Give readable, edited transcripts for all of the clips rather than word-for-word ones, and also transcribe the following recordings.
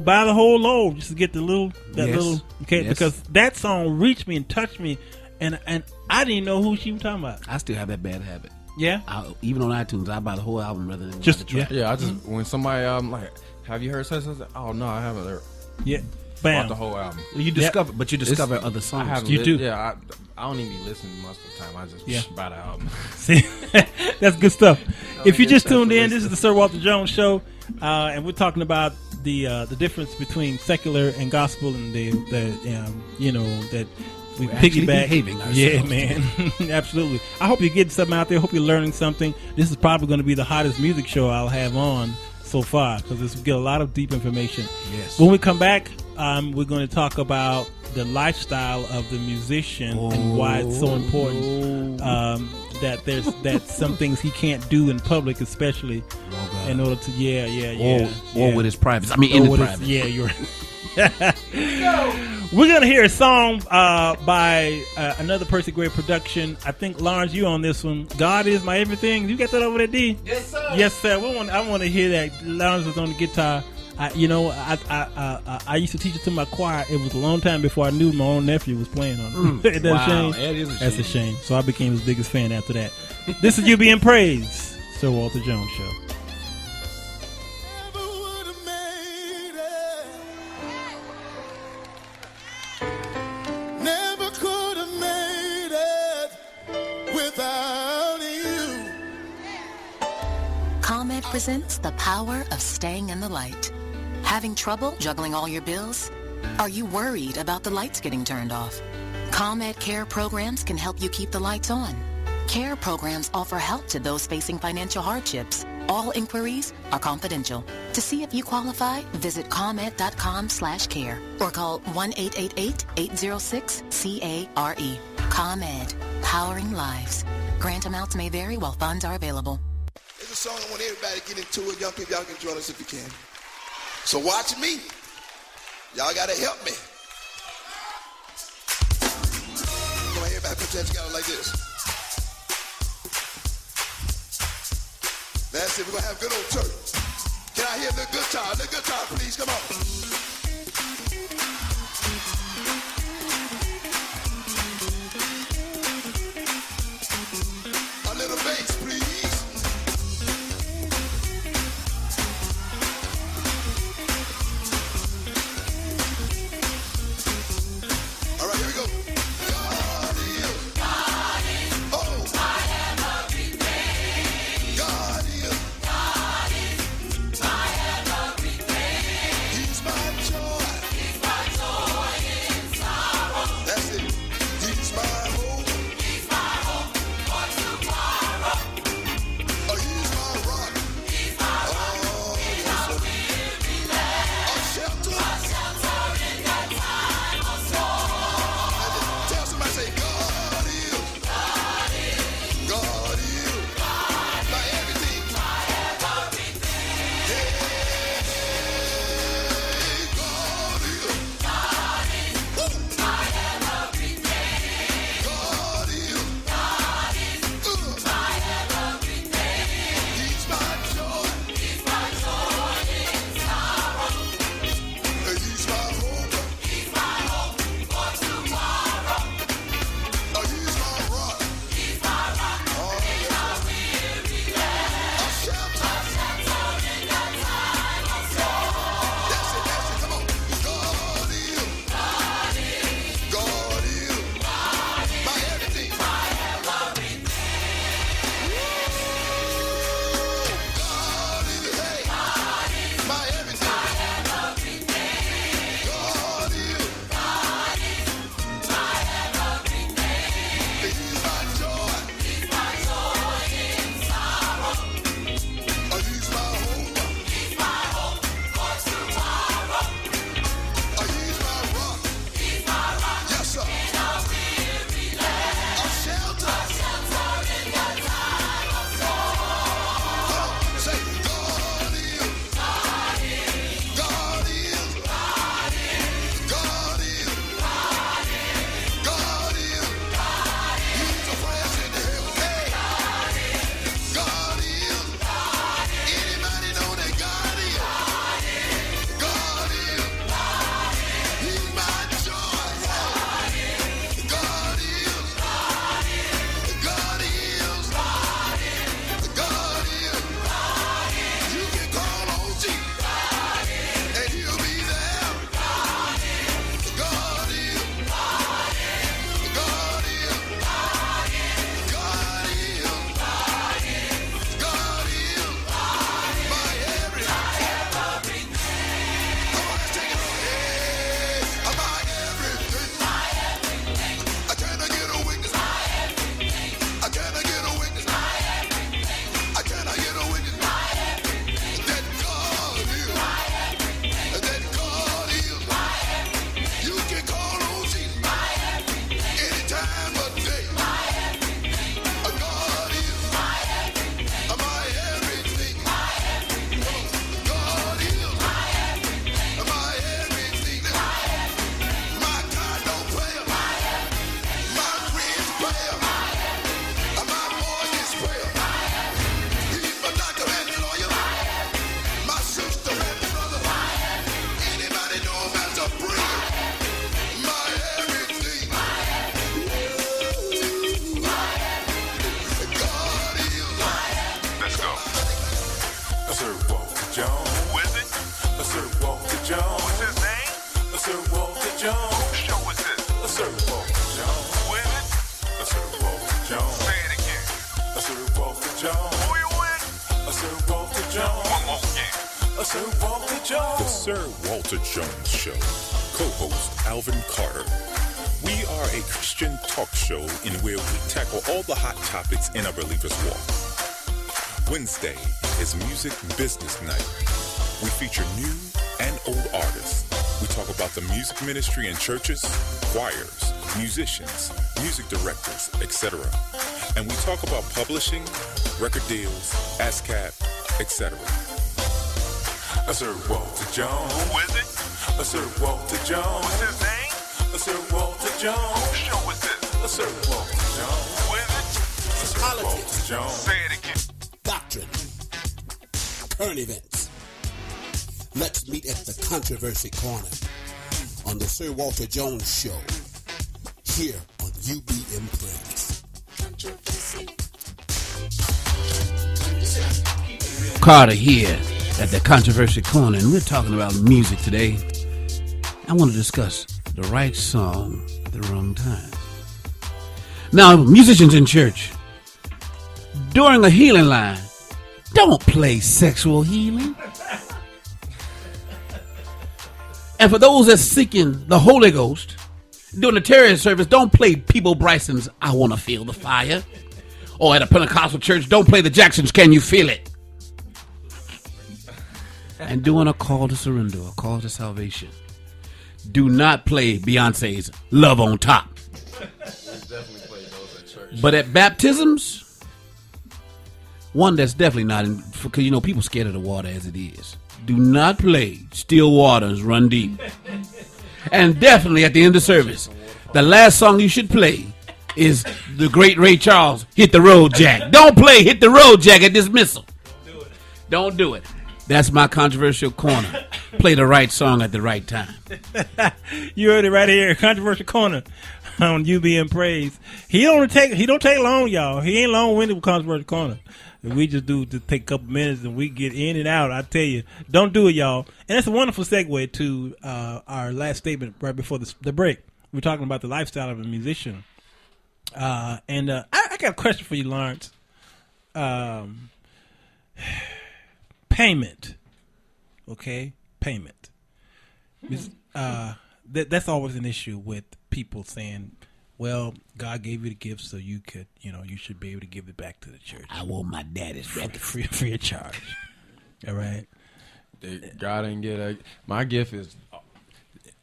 buy the whole load just to get the little okay, Yes. because that song reached me and touched me, and I didn't know who she was talking about. I still have that bad habit. Yeah, Even on iTunes, I buy the whole album rather than Just- buy the track. Yeah, I just when somebody like, have you heard such? Oh no, I haven't heard. yeah, Bought bam. the whole album. You discover other songs. I haven't. You do. Yeah, I don't even be listening most of the time. I just buy the album. See, that's good stuff. If you just that's tuned the in, this is the Sir Walter Jones Show, and we're talking about the difference between secular and gospel, and the that we We're actually piggyback. behaving ourselves. Yeah, man, absolutely. I hope you're getting something out there. I hope you're learning something. This is probably going to be the hottest music show I'll have on so far because we get a lot of deep information. Yes. When we come back, we're going to talk about the lifestyle of the musician and why it's so important that some things he can't do in public, especially in order to or with his privacy. I mean, in his private. Yeah, you're right. We're gonna hear a song by another person, great production. I think Lawrence, you on this one. God is my everything. You got that over there, D? Yes, sir. Yes, sir. I want to hear that. Lawrence was on the guitar. I used to teach it to my choir. It was a long time before I knew my own nephew was playing on it. Isn't that a shame? That is a shame. That's a shame. So I became his biggest fan after that. This is You Being Praised, Sir Walter Jones Show. Never could have made it without you. ComEd presents the power of staying in the light. Having trouble juggling all your bills? Are you worried about the lights getting turned off? ComEd Care programs can help you keep the lights on. Care programs offer help to those facing financial hardships. All inquiries are confidential. To see if you qualify, visit ComEd.com/care or call 1-888-806-CARE. ComEd, powering lives. Grant amounts may vary while funds are available. It's a song I want everybody to get into it. Young people, y'all can join us if you can. So watch me. Y'all got to help me. Come on, everybody put your hands together like this. That's it. We're going to have a good old church. Can I hear the guitar? The guitar, please. Come on. A little bass, please. All right, here we go. God is. Oh. God is. The Sir Walter Jones Show. Co-host Alvin Carter. We are a Christian talk show in where we tackle all the hot topics in a believer's walk. Wednesday is Music Business Night. We feature new and old artists. We talk about the music ministry in churches, choirs, musicians, music directors, etc. And we talk about publishing, record deals, ASCAP, etc. Sir Walter Jones. Who is it? Sir Walter Jones. What's his name? Sir Walter Jones. Whose show is this? Sir Walter Jones. Who is it? Sir Politics. Walter Jones. Say it again. Doctrine. Current events. Let's meet at the Controversy Corner on the Sir Walter Jones Show here on UBM Praise. Carter here at the Controversy Corner, and we're talking about music today. I want to discuss the right song at the wrong time. Now, musicians in church, during a healing line, don't play sexual healing. And for those that's seeking the Holy Ghost, during the Terry service, don't play Peebo Bryson's I Want to Feel the Fire. Or at a Pentecostal church, don't play the Jacksons' Can You Feel It? And doing a call to surrender, a call to salvation, do not play Beyonce's Love on Top. But at baptisms, one that's definitely not in, because you know people scared of the water as it is. Do not play Still Waters Run Deep. And definitely at the end of the service, the last song you should play is the great Ray Charles, Hit the Road Jack. Don't play Hit the Road Jack at dismissal. Don't do it. That's my controversial corner. Play the right song at the right time. You heard it right here, Controversial Corner on UBM Praise. He don't take long, y'all. He ain't long-winded with Controversial Corner. We just take a couple minutes and we get in and out. I tell you, don't do it, y'all. And that's a wonderful segue to our last statement right before the break. We're talking about the lifestyle of a musician. I got a question for you, Lawrence. Payment. Okay? Payment. That's always an issue with people saying, well, God gave you the gift so you could, you should be able to give it back to the church. I want my daddy's record. Free of charge. All right? God didn't get my gift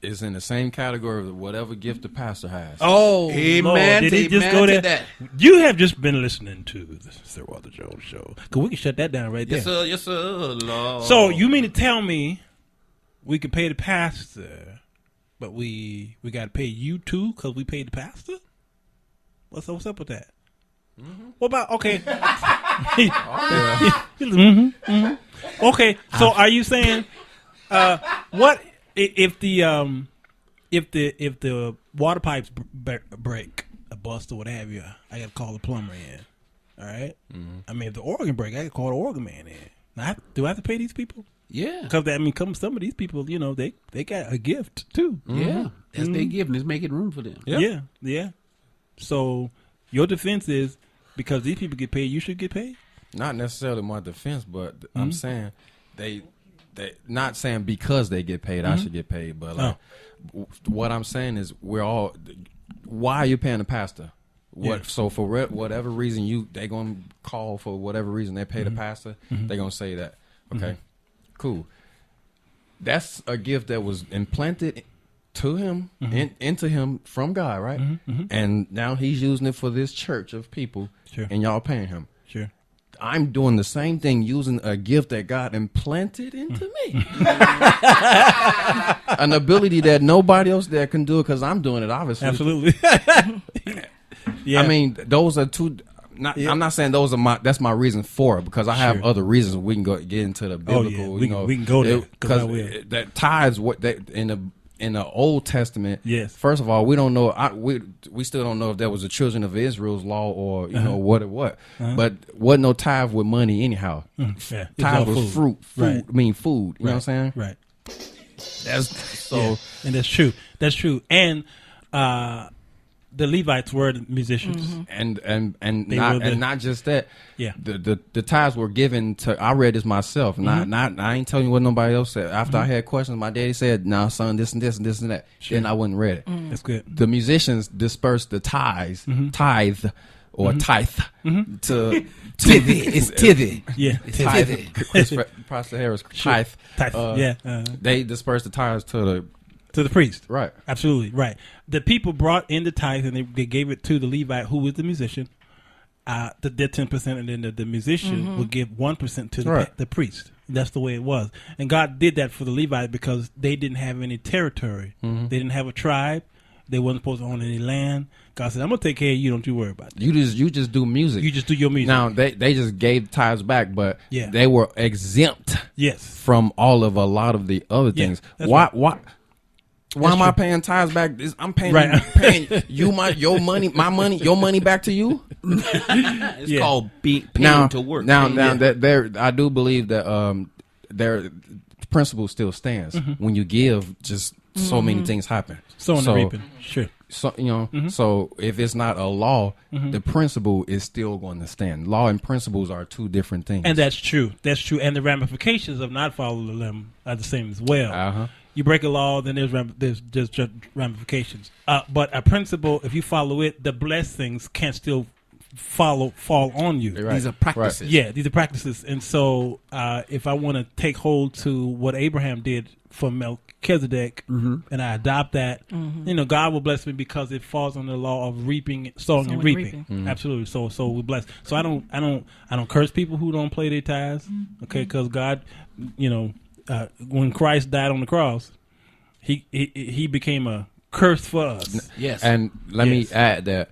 is in the same category of whatever gift the pastor has. Oh, amen. Lord, Did he just go there? That. You have just been listening to the Sir Walter Jones Show. Because we can shut that down right there. Yes, sir, Lord. So you mean to tell me we can pay the pastor, but we got to pay you too because we paid the pastor? What's up with that? Mm-hmm. What about, okay. Okay, so are you saying, what if the water pipes break, a bust or what have you? I got to call the plumber in. All right. Mm-hmm. I mean, if the organ break, I got to call the organ man in. Now, do I have to pay these people? Yeah. Because some of these people, they got a gift too. Mm-hmm. Yeah, that's their gift, and it's making room for them. Yep. Yeah. So your defense is because these people get paid, you should get paid. Not necessarily my defense, but I'm saying they not saying because they get paid, I should get paid. But what I'm saying is we're all. Why are you paying the pastor? So for whatever reason they gonna call for whatever reason they pay the pastor, they gonna say that. Okay, cool. That's a gift that was implanted to him, into him from God, right? And now he's using it for this church of people, and y'all paying him. Sure. I'm doing the same thing using a gift that God implanted into me. An ability that nobody else there can do it because I'm doing it, obviously. Absolutely. Yeah. I mean, those are two. I'm not saying that's my reason for it because I have other reasons. We can get into the biblical. We can go there because that ties in the Old Testament, Yes. First of all, we don't know. We still don't know if that was the children of Israel's law or you know what it was. But wasn't no tithe with money anyhow. Yeah. Tithe was food. food. Right. I mean food. You know what I'm saying? Right. That's so. Yeah. And that's true. That's true. And the Levites were the musicians. And They not were the- and not just that. Yeah. The tithes were given to. I read this myself. Not I ain't telling you what nobody else said. After I had questions, my daddy said, "Nah, son, this and this and this and that." Then I wouldn't read it. That's good. The musicians dispersed the tithe or tithe to It's tithy. Yeah. Tithe. Chris Pastor Harris tithe. Tithe. They dispersed the tithes to To the priest. right. Absolutely. Right. The people brought in the tithe and they gave it to the Levite, who was the musician. The 10%, and then the musician would give 1% to the priest. That's the way it was. And God did that for the Levite because they didn't have any territory. They didn't have a tribe. They wasn't supposed to own any land. God said, "I'm gonna take care of you. Don't you worry about it. You just do music. You just do your music." Now they just gave tithes back, but Yeah. they were exempt Yes. from all of a lot of the other Yeah, things. that's Why right. why am I true. paying tithes back? I'm paying Right. paying you your money back to you. It's Yeah. called paying Now to work. that there I do believe that their principle still stands. When you give, just so many things happen. Sowing and reaping. Sure. So so if it's not a law, the principle is still going to stand. Law and principles are two different things. And that's true. That's true. And the ramifications of not following them are the same as well. You break a law, then there's just ramifications. But a principle, if you follow it, the blessings can still fall on you. Right. These are practices. Right. Yeah, these are practices. And so if I want to take hold to what Abraham did for Melchizedek and I adopt that, God will bless me because it falls on the law of reaping, sowing and reaping. Absolutely. So we bless. So I don't curse people who don't play their tithes. Okay, because God, when Christ died on the cross, he became a curse for us. Yes. And let me add that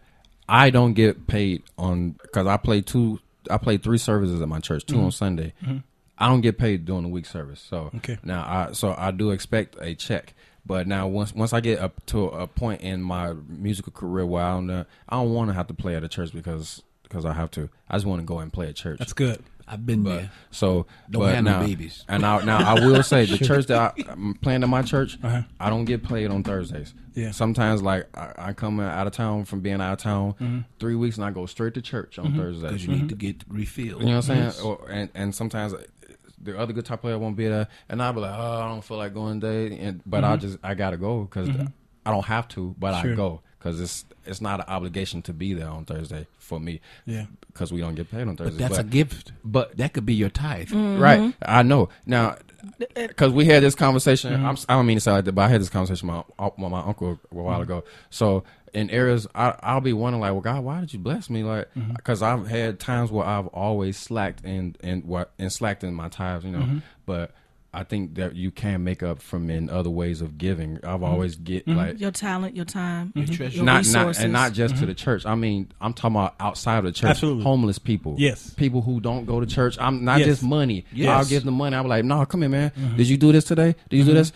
I don't get paid on because I play 3 services at my church, 2 on Sunday. I don't get paid during the week service. So now I do expect a check. But now once I get up to a point in my musical career where I don't want to have to play at a church because I have to. I just want to go and play at church. That's good. I've been there. So Don't have no babies. And now I will say the church that I'm playing at my church, I don't get paid on Thursdays. Yeah. Sometimes like I come out of town from being out of town 3 weeks and I go straight to church on Thursday. Because you need to get refilled. You know what I'm saying? And sometimes the other guitar player won't be there, and I'll be like, oh, I don't feel like going today, but I gotta go because I don't have to, but I go because it's not an obligation to be there on Thursday for me. Yeah. Because we don't get paid on Thursday. But that's a gift. But That could be your tithe. right, I know now. Because we had this conversation, I don't mean to sound like that, but I had this conversation with my uncle a while ago. So in areas, I'll be wondering like, well, God, why did you bless me? Like, because I've had times where I've always slacked and slacked in my tithes, But I think that you can make up from in other ways of giving. I've always get like your talent, your time, your not resources. and not just to the church. I mean, I'm talking about outside of the church. Absolutely. Homeless people. Yes. People who don't go to church. I'm not Yes. just money. Yes. I'll give them money. I'll be like, no, come here, man. Did you do this today? Did you do this?